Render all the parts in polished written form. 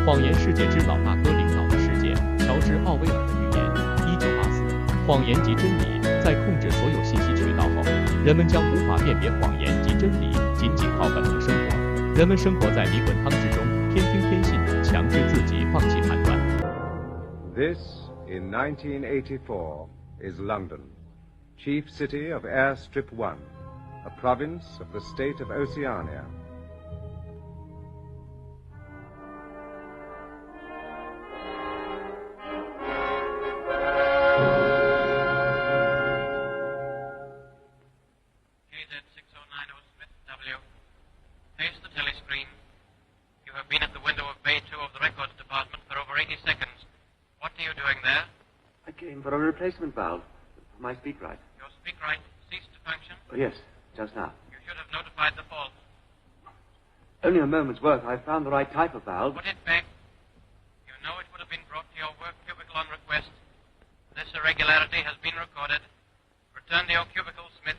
谎言世界之老大哥领导的世界，乔治奥威尔的预言1984。谎言即真理，在控制所有信息渠道后，人们将无法辨别谎言及真理，仅仅靠本能生活。人们生活在迷滚汤之中，偏听偏信，强制自己放弃判断。This, in 1984, is London, chief city of Airstrip 1, a province of the state of Oceania. For a replacement valve. My speak right. Your speak right ceased to function? Oh, yes, just now. You should have notified the fault. Only a moment's work. I found the right type of valve. Put it back. You know it would have been brought to your work cubicle on request. This irregularity has been recorded. Return to your cubicle, Smith.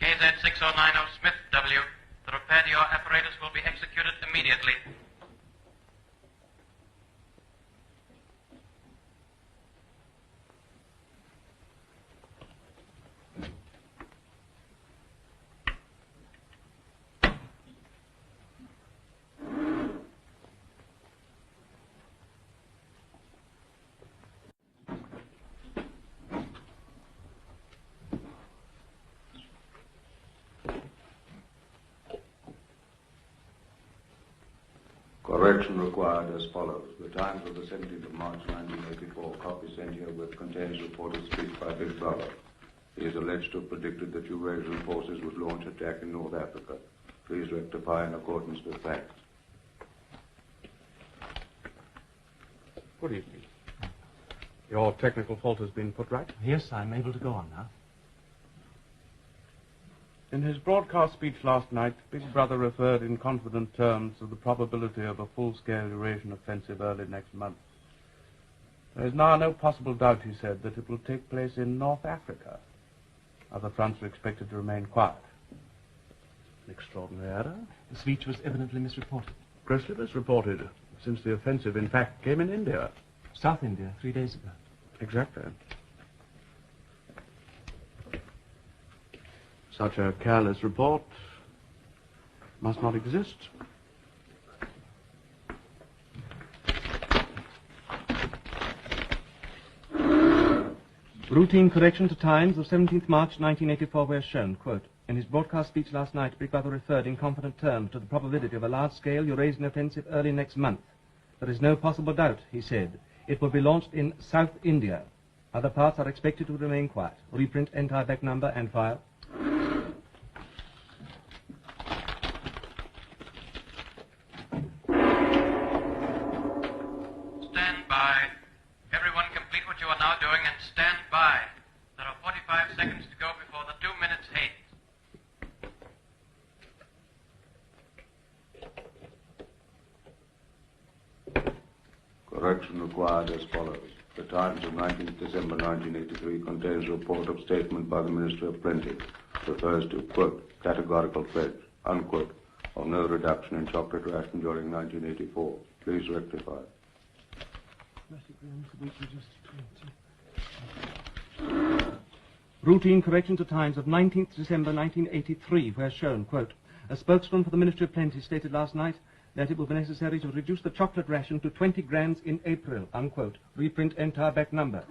KZ6090 Smith W. The repair to your apparatus will be executed immediately. Correction required as follows. The Times of the 17th of March 1984, copy sent here with contains report of speech by Big Brother. He is alleged to have predicted that Eurasian forces would launch attack in North Africa. Please rectify in accordance with facts. Good evening. Your technical fault has been put right? Yes, I'm able to go on now. In his broadcast speech last night, Big Brother referred in confident terms to the probability of a full-scale Eurasian offensive early next month. There is now no possible doubt, he said, that it will take place in North Africa. Other fronts are expected to remain quiet. An extraordinary error. The speech was evidently misreported. Grossly misreported, since the offensive, in fact, came in India. South India, 3 days ago. Exactly. Such a careless report must not exist. Routine correction to Times of 17th March 1984 were shown, quote, in his broadcast speech last night, Big Brother referred in confident terms to the probability of a large-scale Eurasian offensive early next month. There is no possible doubt, he said. It will be launched in South India. Other parts are expected to remain quiet. Reprint entire back number and file. Stand by. Everyone complete what you are now doing and stand by. There are 45 seconds to go before the 2 minutes hate. Correction required as follows. The Times of 19th December 1983 contains a report of statement by the Ministry of Plenty. Refers to, quote, categorical pledge, unquote, of no reduction in chocolate ration during 1984. Please rectify. Routine correction to Times of 19th December 1983 were shown, quote, a spokesman for the Ministry of Plenty stated last night that it will be necessary to reduce the chocolate ration to 20 grams in April, unquote. Reprint entire back number.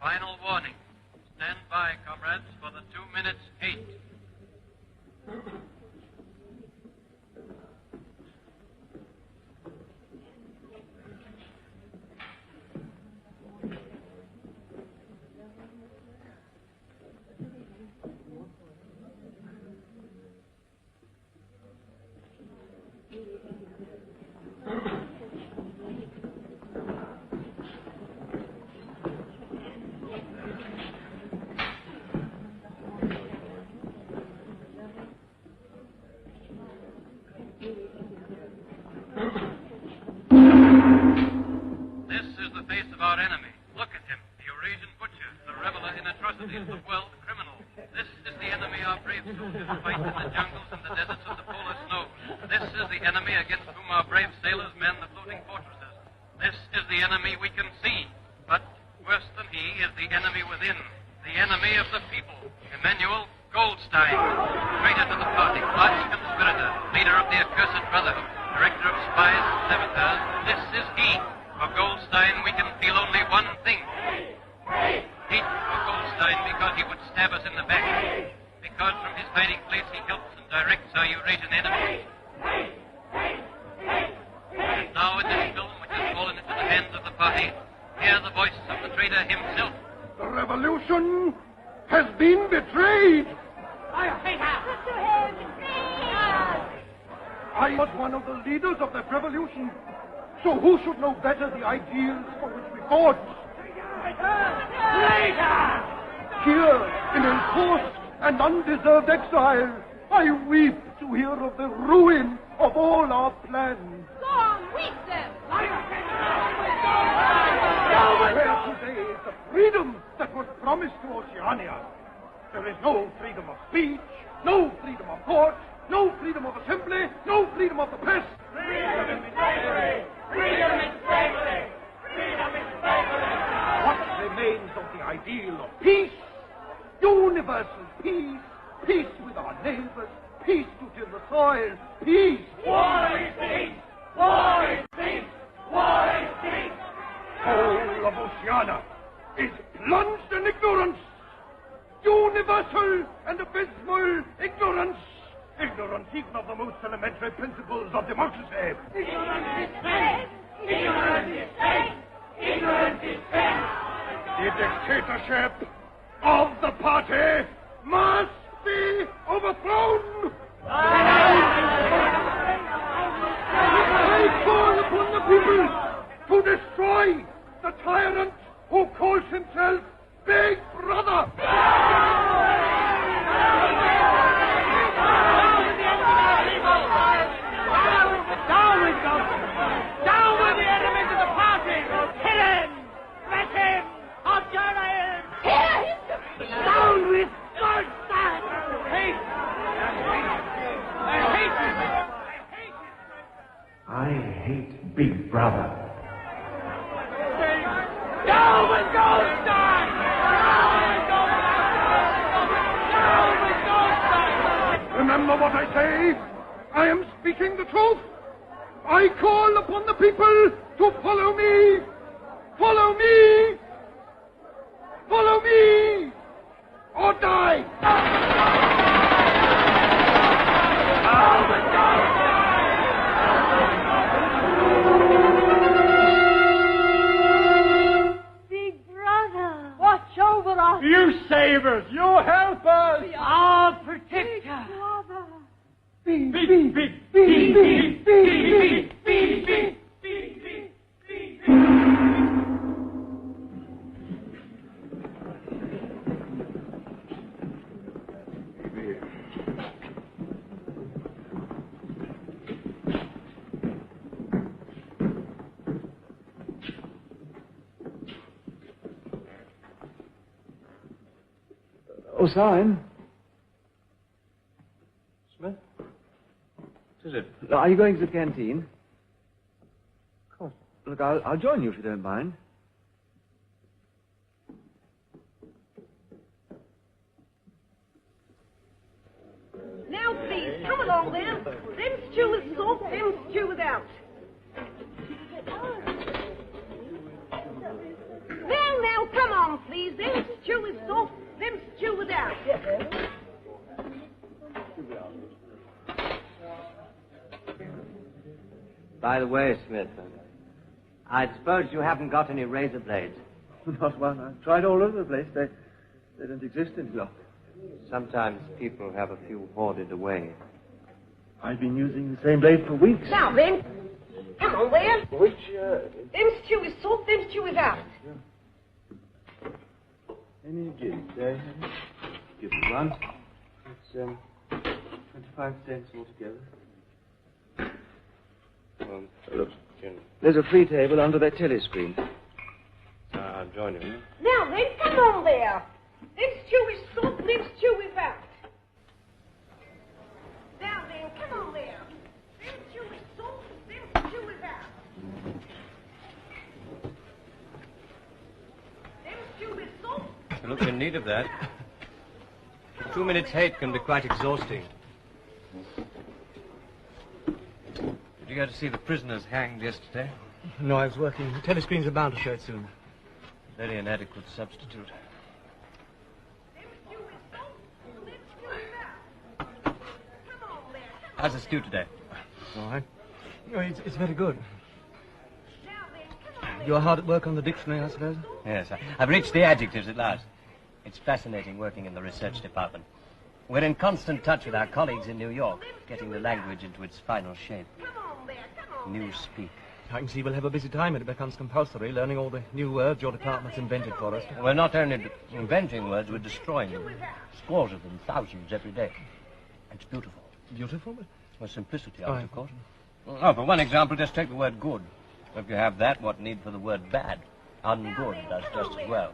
Final warning. Stand by, comrades, for the 2 minutes hate. the enemy we can see, but worse than he is the enemy within, the enemy of the people, Emmanuel Goldstein, traitor to the party, arch-conspirator, leader of the accursed brotherhood, director of spies and saboteurs. This is he. For Goldstein, we can feel only one thing. Hate for Goldstein because he would stab us in the back. Because from his hiding place he helps and directs our Eurasian enemies. And now in this film, which has fallen into the hands of the party, hear the voice of the traitor himself. The revolution has been betrayed. I was one of the leaders of that revolution, so who should know better the ideals for which we fought? Here, in enforced and undeserved exile, I weep to hear of the ruin of all our plans. Go on, weep them! Where today is the freedom that was promised to Oceania? There is no freedom of speech, no freedom of thought, no freedom of assembly, no freedom of the press. Freedom is slavery! Freedom is slavery! Freedom is slavery! What remains of the ideal of peace? Universal peace, peace with our neighbors, peace to till the soil, peace. War is peace! War is peace! War is peace! Whole of Oceania is plunged in ignorance. Universal and abysmal ignorance. Ignorance even of the most elementary principles of democracy. Ignorance is faith! Ignorance is faith! Ignorance is faith! The dictatorship of the party must be overthrown. I call upon the people to destroy the tyrant who calls himself Big Brother. Down with them! Down with the enemies of the party! Kill him! Smash him! Abjure him! Down with Goldstein! Hate! I hate Big Brother. Down with Goldstein! Down with Goldstein! Remember what I say. I am speaking the truth. I call upon the people to follow me. Follow me. Follow me. Or die. Big Brother, watch over us. You save us. You help us. Our protector. Big, big, big, big, big, big, big, big, big. Simon. Smith? What is it? Are you going to the canteen? Of course. Look, I'll join you if you don't mind. Now, please, come along there. Them stew with salt, them stew without. Now, come on, please. Them stew with salt, them stew without. By the way, Smith, I suppose you haven't got any razor blades. Not one. I've tried all over the place. They don't exist any longer. Sometimes people have a few hoarded away. I've been using the same blade for weeks. Now, then, come on there. Which, Them stew with salt, them stew without. Any give? Give me one. It's 25 cents altogether. Look, There's a free table under that telescreen. I'll join you. Now, then, come on there. Them stew with salt, them stew without. Now, then, come on there. Them stew with salt, them stew without. Look in need of that. 2 minutes hate can be quite exhausting. Did you go to see the prisoners hanged yesterday? No, I was working. The telescreens are bound to show it soon. Very inadequate substitute. How's the stew today? All right. Oh, it's very good. You're hard at work on the dictionary, I suppose? Yes, I've reached the adjectives at last. It's fascinating working in the research department. We're in constant touch with our colleagues in New York, getting the language into its final shape. New speak. I can see we'll have a busy time when it becomes compulsory, learning all the new words your department's invented for us. We're not only inventing words, we're destroying them. Scores of them, thousands every day. It's beautiful. Beautiful? Well, simplicity of it, of course. Oh, for one example, just take the word good. If you have that, what need for the word bad? Ungood does just as well.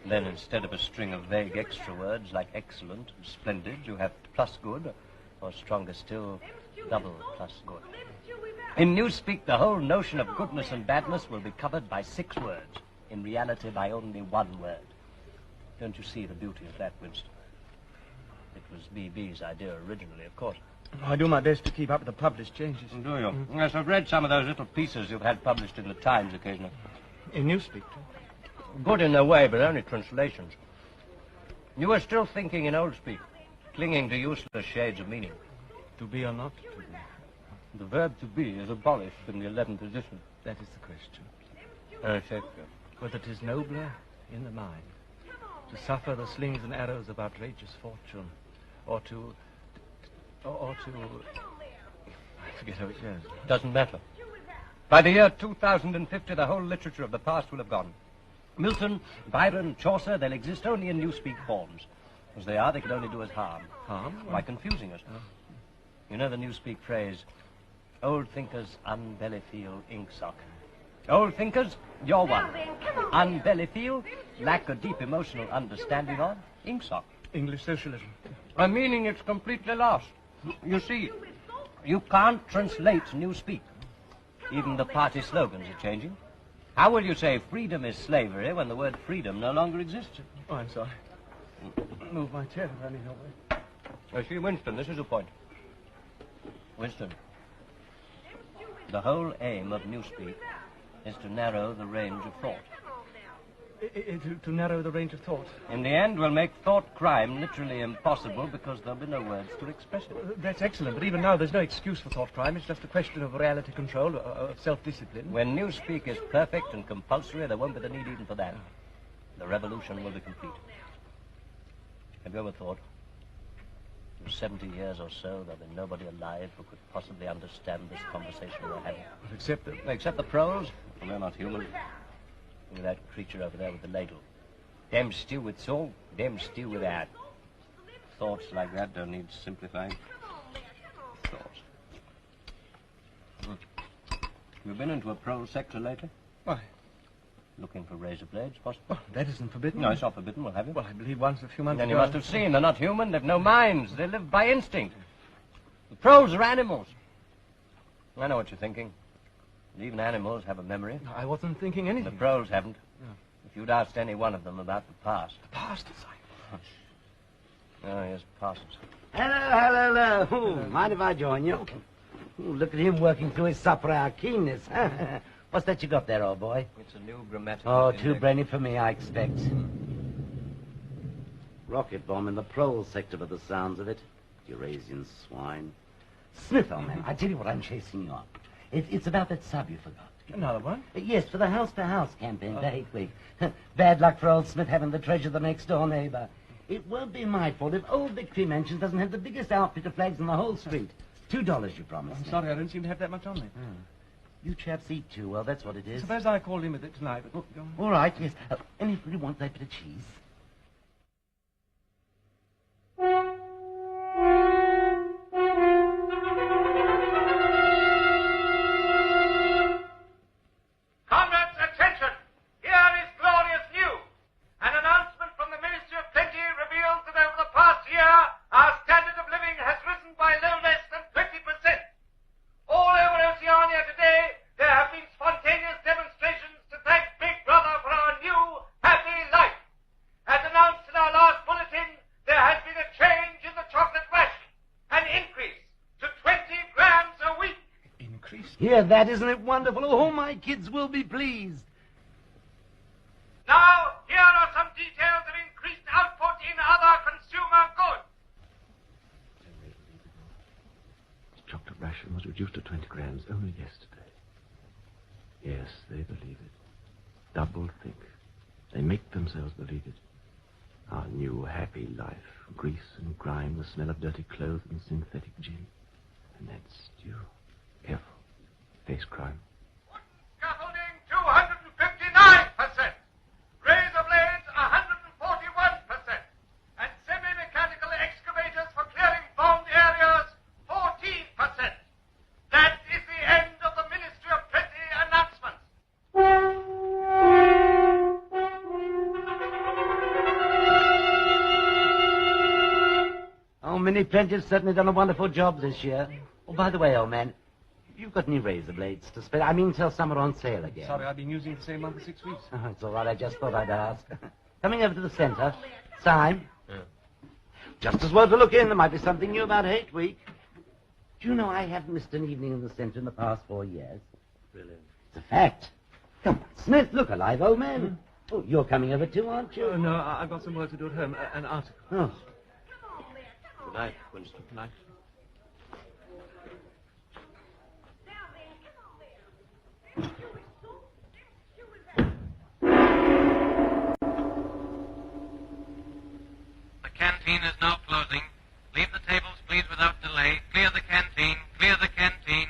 Then instead of a string of vague extra words like excellent and splendid, you have plus good, or stronger still, double plus good. In Newspeak, the whole notion of goodness and badness will be covered by 6 words. In reality, by only 1 word. Don't you see the beauty of that, Winston? It was B.B.'s idea originally, of course. I do my best to keep up with the published changes. Do you? Yes, I've read some of those little pieces you've had published in the Times occasionally. In Newspeak? Good in their way, but only translations. You were still thinking in old speak, clinging to useless shades of meaning. To be or not to be? The verb to be is abolished in the 11th edition. That is the question. Shakespeare. Whether it is nobler in the mind to suffer the slings and arrows of outrageous fortune, or to... I forget how it goes. Doesn't matter. By the year 2050, the whole literature of the past will have gone. Milton, Byron, Chaucer, they'll exist only in Newspeak forms. As they are, they can only do us harm. Harm? By confusing us. You know the Newspeak phrase, old thinkers unbelly feel inksock. Old thinkers, you're one. Unbelly feel, lack a deep emotional understanding of, inksock. English socialism. A meaning it's completely lost. You see, you can't translate Newspeak. Even the party slogans are changing. How will you say freedom is slavery when the word freedom no longer exists? Oh, I'm sorry. Move my chair if I need help. See, Winston, this is the point. Winston, the whole aim of Newspeak is to narrow the range of thought. To narrow the range of thought? In the end, we'll make thought crime literally impossible because there'll be no words to express it. That's excellent, but even now there's no excuse for thought crime. It's just a question of reality control, of self-discipline. When Newspeak is perfect and compulsory, there won't be the need even for that. The revolution will be complete. Have you ever thought, in 70 years or so, there'll be nobody alive who could possibly understand this conversation we're having? Except the pros? Well, they're not human. Look at that creature over there with the ladle. Them stew with salt, them stew with that. Thoughts like that don't need simplifying. Thoughts. You been into a prole sector lately? Why? Looking for razor blades, possibly? Oh, that isn't forbidden. No, it's not forbidden, well, have you? Well, I believe once a few months then ago... you must have seen. They're not human. They've no minds. They live by instinct. The proles are animals. I know what you're thinking. Even animals have a memory. No, I wasn't thinking anything. The proles haven't. No. If you'd asked any one of them about the past. The past, Oh, yes, Parsons. Hello. Ooh, mind if I join you? Ooh, look at him working through his supper hour keenness. What's that you got there, old boy? It's a new grammatical index. Too brainy for me, I expect. Rocket bomb in the prole sector by the sounds of it. Eurasian swine. Smith, old man, I tell you what I'm chasing you up. It's about that sub you forgot. Another one? Yes, for the house-to-house campaign, very quick. Bad luck for old Smith having the treasure of the next-door neighbor. It won't be my fault if old Victory Mansions doesn't have the biggest outfit of flags in the whole street. $2 you promised. I'm sorry, I don't seem to have that much on me. You chaps eat too well, that's what it is. Suppose I call in with it tonight. But... all right, yes. Anybody want that bit of cheese? Comrades, attention! Here is glorious news. An announcement from the Ministry of Plenty reveals that over the past year, our standard of living has risen by no less than 20%. All over Oceania today, there have been spontaneous demonstrations to thank Big Brother for our new, happy life. Hear that? Isn't it wonderful? Oh, my kids will be pleased. Now, here are some details of increased output in other consumer goods. The chocolate ration was reduced to 20 grams only yesterday. Yes, they believe it. Double thick. They make themselves believe it. Our new happy life. Grease and grime, the smell of dirty clothes and synthetic gin. And that stew. Careful. Face crime. Scaffolding, 259%. Razor blades, 141%. And semi-mechanical excavators for clearing bombed areas, 14%. That is the end of the Ministry of Plenty announcements. Oh, Minnie Plenty's certainly done a wonderful job this year. Oh, by the way, old man, you've got any razor blades to spare? I mean, till some are on sale again. Sorry, I've been using the same one for 6 weeks. Oh, it's all right. I just thought I'd ask. Coming over to the centre. Syme. Yeah. Just as well to look in. There might be something new about Hate Week. Do you know I haven't missed an evening in the centre in the past 4 years? Brilliant. It's a fact. Come on, Smith, look alive, old man. Oh, you're coming over too, aren't you? Oh, no, I've got some work to do at home. An article. Oh. Good night, Winston. Good night. The canteen is now closing. Leave the tables, please, without delay. Clear the canteen. Clear the canteen.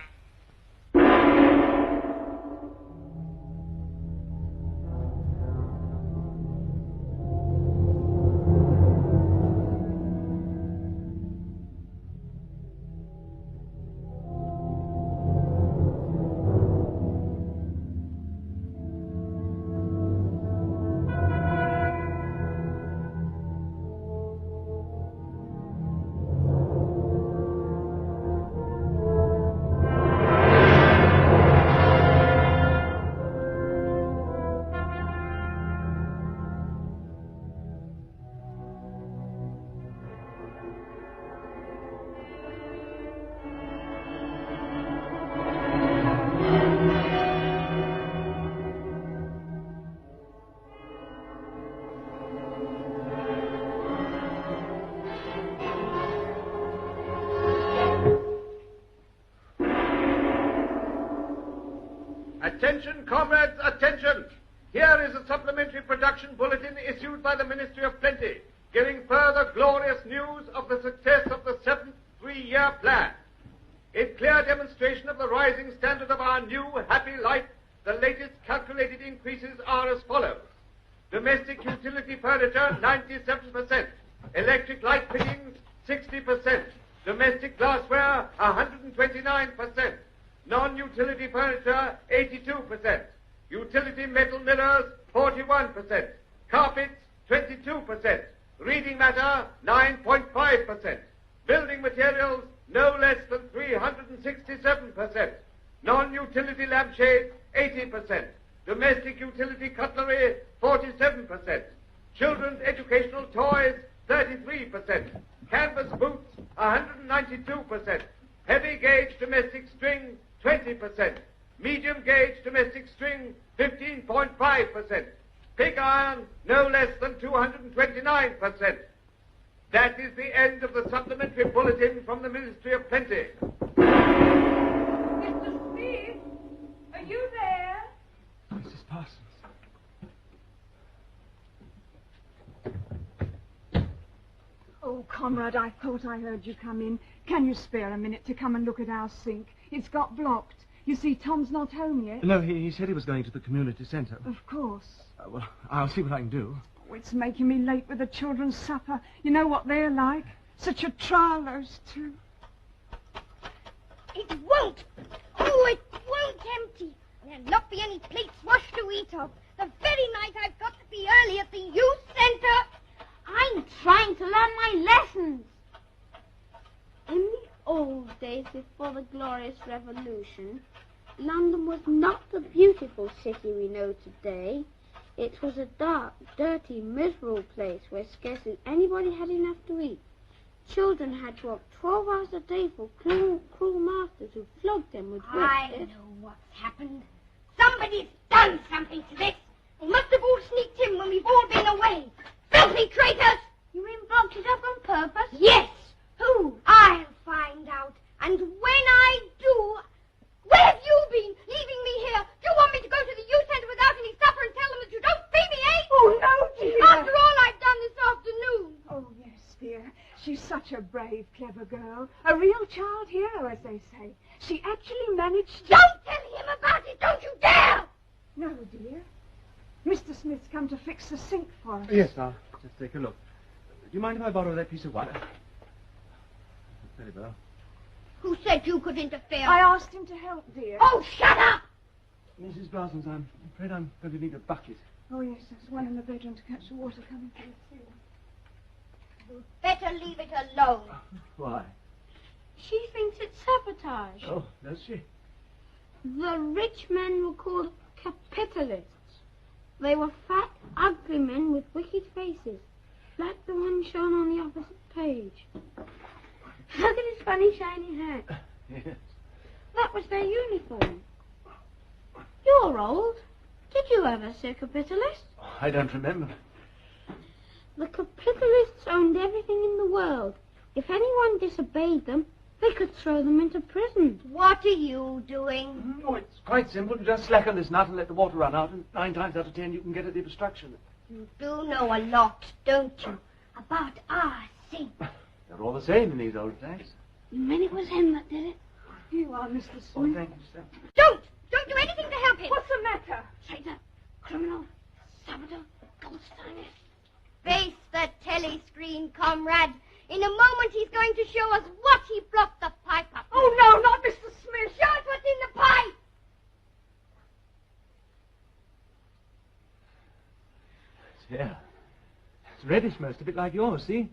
Attention, comrades, attention! Here is a supplementary production bulletin issued by the Ministry of Plenty, giving further glorious news of the success of the 7th three-year plan. In clear demonstration of the rising standard of our new happy life, the latest calculated increases are as follows. Domestic utility furniture, 97%. Electric light fittings, 60%. Domestic glassware, 129%. Non-utility furniture, 82%. Utility metal mirrors, 41%. Carpets, 22%. Reading matter, 9.5%. Building materials, no less than 367%. Non-utility lampshades, 80%. Domestic utility cutlery, 47%. Children's educational toys, 33%. Canvas boots, 192%. Heavy gauge domestic string, 20%. Medium gauge domestic string, 15.5%. Pig iron, no less than 229%. That is the end of the supplementary bulletin from the Ministry of Plenty. Mr. Smith, are you there? Mrs. Parsons. Oh, Conrad, I thought I heard you come in. Can you spare a minute to come and look at our sink? It's got blocked. You see, Tom's not home yet. No, he said he was going to the community centre. Of course. Well, I'll see what I can do. Oh, it's making me late with the children's supper. You know what they're like. Such a trial, those two. It won't. Oh, it won't empty. There'll not be any plates washed to eat of. The very night I've got to be early at the youth centre. I'm trying to learn my lessons. In the old days before the glorious revolution, London was not the beautiful city we know today. It was a dark, dirty, miserable place where scarcely anybody had enough to eat. children had to work 12 hours a day for cruel masters who flogged them with whips. I know what's happened. Somebody's done something to this. They must have all sneaked in when we've all been away. Filthy traitors! You mean blocked it up on purpose? Yes! Who? I'll find out. And when I do... Where have you been, leaving me here? Do you want me to go to the youth centre without any supper and tell them that you don't pay me, eh? Oh, no, dear. After all I've done this afternoon. Oh, yes, dear. She's such a brave, clever girl. A real child hero, as they say. She actually managed to... Don't tell him about it, don't you dare! No, dear. Mr. Smith's come to fix the sink for us. Yes, I'll just take a look. Do you mind if I borrow that piece of wire? Very well. Who said you could interfere? I asked him to help, dear. Oh, shut up! Mrs. Parsons, I'm afraid I'm going to need a bucket. Oh, yes, there's one in the bedroom to catch the water coming through the ceiling. You'd better leave it alone. Why? She thinks it's sabotage. Oh, does she? The rich men were called capitalists. They were fat, ugly men with wicked faces, like the one shown on the opposite page. Look at his funny, shiny hat. Yes. That was their uniform. You're old. Did you ever see a capitalist? I don't remember. The capitalists owned everything in the world. If anyone disobeyed them, they could throw them into prison. What are you doing? Oh, it's quite simple. You just slacken this nut and let the water run out, and 9 times out of 10 you can get at the obstruction. You do know a lot, don't you? About our sink. They're all the same in these old days. You mean it was him that did it? Here you are, Mr. Smith. Oh, thank you, sir. Don't do anything to help him. What's the matter? Traitor, criminal, saboteur, Goldsteiner. Face the telescreen, comrade. In a moment he's going to show us what he blocked the pipe up. Oh, no, not Mr. Smith. Show us what's in the pipe. Yeah. It's reddish, most of it, like yours, see?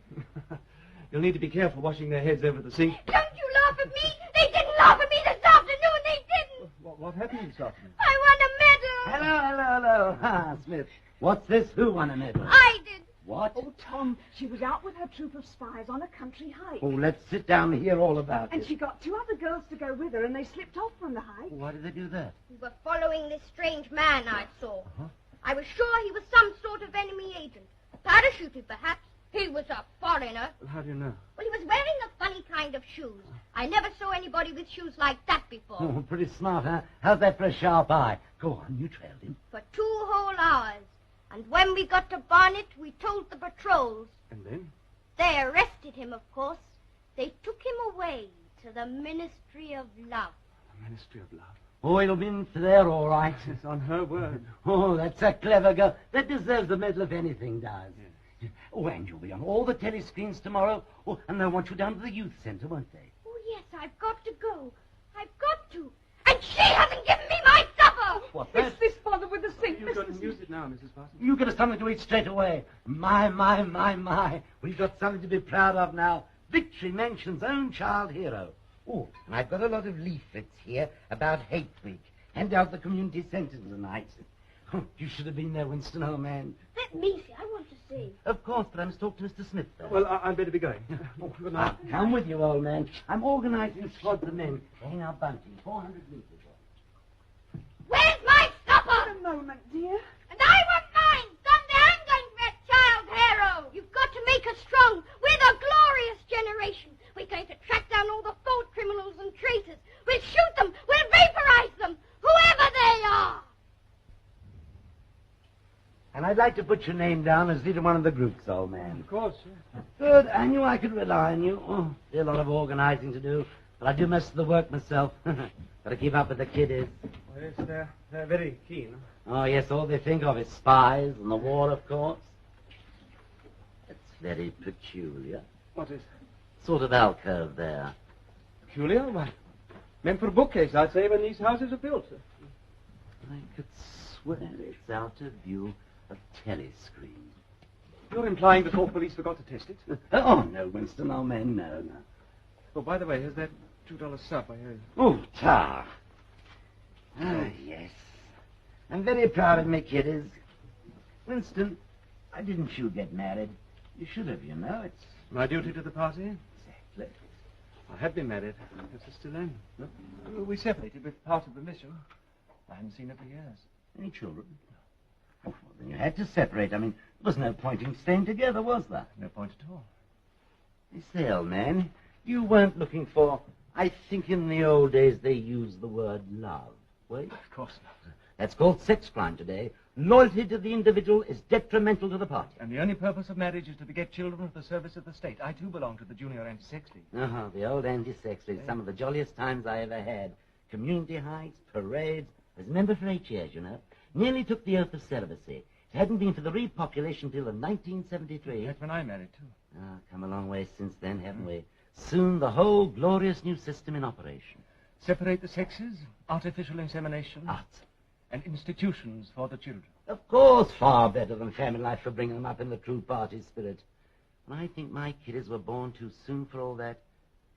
You'll need to be careful washing their heads over the sink. Don't you laugh at me. They didn't laugh at me this afternoon. They didn't. What happened this afternoon? I won a medal. Hello. Ah, Smith. What's this? Who won a medal? I did. What? Oh, Tom, she was out with her troop of spies on a country hike. Oh, let's sit down and hear all about And it. she got 2 other girls to go with her, and they slipped off from the hike. Why did they do that? We were following this strange man I saw. I was sure he was some sort of enemy agent. Parachuted, perhaps. He was a foreigner. Well, how do you know? Well, he was wearing a funny kind of shoes. I never saw anybody with shoes like that before. Oh, pretty smart, huh? How's that for a sharp eye? Go on, you trailed him. For 2 whole hours. And when we got to Barnet, we told the patrols. And then? They arrested him, of course. They took him away to the Ministry of Love. The Ministry of Love. Oh, it'll be in for there, all right. It's on her word. Oh, that's a clever girl. That deserves the medal if anything does. Yeah. Oh, and you'll be on all the telescreens tomorrow. Oh, and they'll want you down to the youth centre, won't they? Oh, yes, I've got to go. I've got to. And she hasn't given me my supper! What's What's this bother with the sink, You've got to Mr. use it now, Mrs. Parsons. You get us something to eat straight away. My. We've got something to be proud of now. Victory Mansion's own child hero. Oh, and I've got a lot of leaflets here about Hate Week. Hand out the community centre tonight. Oh, you should have been there, Winston, old man. Let me see. I want to see. Of course, but I must talk to Mr. Smith first. Well, I'd better be going. Oh, good night. Come with you, old man. I'm organising squads of men to hang our bunting 400 metres. Where's my supper? A moment, dear. And I want mine. Someday I'm going to be a child hero. You've got to make us strong. We're the glorious generation. We're going to track down all the thought criminals and traitors. We'll shoot them. We'll vaporize them. Whoever they are. And I'd like to put your name down as leader one of the groups, old man. Of course. Good. I knew I could rely on you. Oh, there's a lot of organising to do, but I do most of the work myself. Got to keep up with the kiddies. Well, yes, they're very keen. Oh, yes, all they think of is spies and the war, of course. It's very peculiar. What is? Sort of alcove there. Peculiar? Why, meant for a bookcase, I'd say, when these houses are built. I could swear it's out of view of telescreen. You're implying the Thought Police forgot to test it? Oh, no, Winston, old man, no. Oh, by the way, here's that $2 sub I heard. Oh, tar. Ah, yes. I'm very proud of me, kiddies. Winston, why didn't you get married? You should have, you know. It's My duty to the party? Exactly. I have been married. Perhaps I still am. No. We separated with part of the mission. I haven't seen her for years. Any children? No. Well, then you had to separate. I mean, there was no point in staying together, was there? No point at all. You say, old man, you weren't looking for... I think in the old days they used the word love, were you? Of course not. That's called sex crime today. Loyalty to the individual is detrimental to the party. And the only purpose of marriage is to beget children for the service of the state. I, too, belong to the Junior Anti-Sex League. The old Anti-Sex League. Some of the jolliest times I ever had. Community hikes, parades. I was a member for 8 years, you know. Nearly took the oath of celibacy. It hadn't been for the repopulation till 1973. That's when I married, too. Come a long way since then, haven't we? Soon the whole glorious new system in operation. Separate the sexes, artificial insemination. Arts. And institutions for the children. Of course, far better than family life for bringing them up in the true party spirit. And I think my kiddies were born too soon for all that.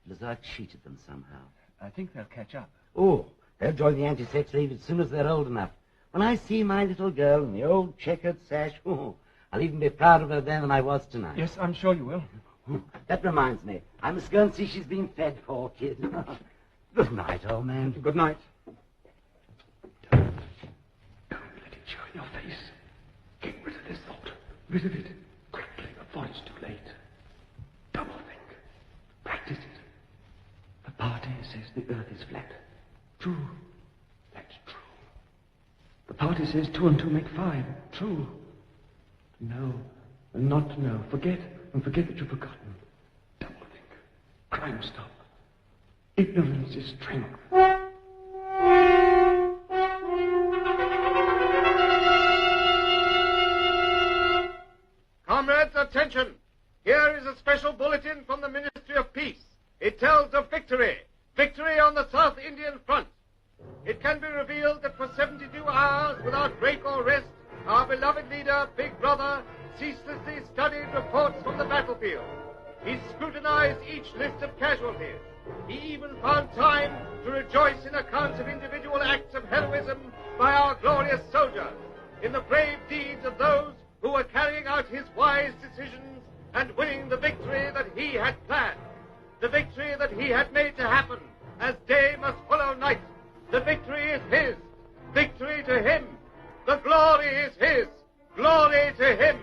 It was as though I cheated them somehow. I think they'll catch up. Oh, they'll join the Anti-Sex League as soon as they're old enough. When I see my little girl in the old checkered sash, I'll even be prouder of her then than I was tonight. Yes, I'm sure you will. That reminds me. I must go and see she's been fed, poor kid. Good night, old man. Good night. Don't let it show in your face. Get rid of this thought. Rid of it. Quickly, before it's too late. Double think. Practice it. The party says the earth is flat. True. That's true. The party says 2 and 2 make 5. True. No, and not to know. Forget, and forget that you've forgotten. Double think. Crime stop. Ignorance is strength. Comrades, attention! Here is a special bulletin from the Ministry of Peace. It tells of victory. Victory on the South Indian front. It can be revealed that for 72 hours, without break or rest, our beloved leader, Big Brother, ceaselessly studied reports from the battlefield. He scrutinized each list of casualties. He even found time to rejoice in accounts of individual acts of heroism by our glorious soldiers, in the brave deeds of those who were carrying out his wise decisions and winning the victory that he had planned. The victory that he had made to happen, as day must follow night. The victory is his. Victory to him. The glory is his. Glory to him.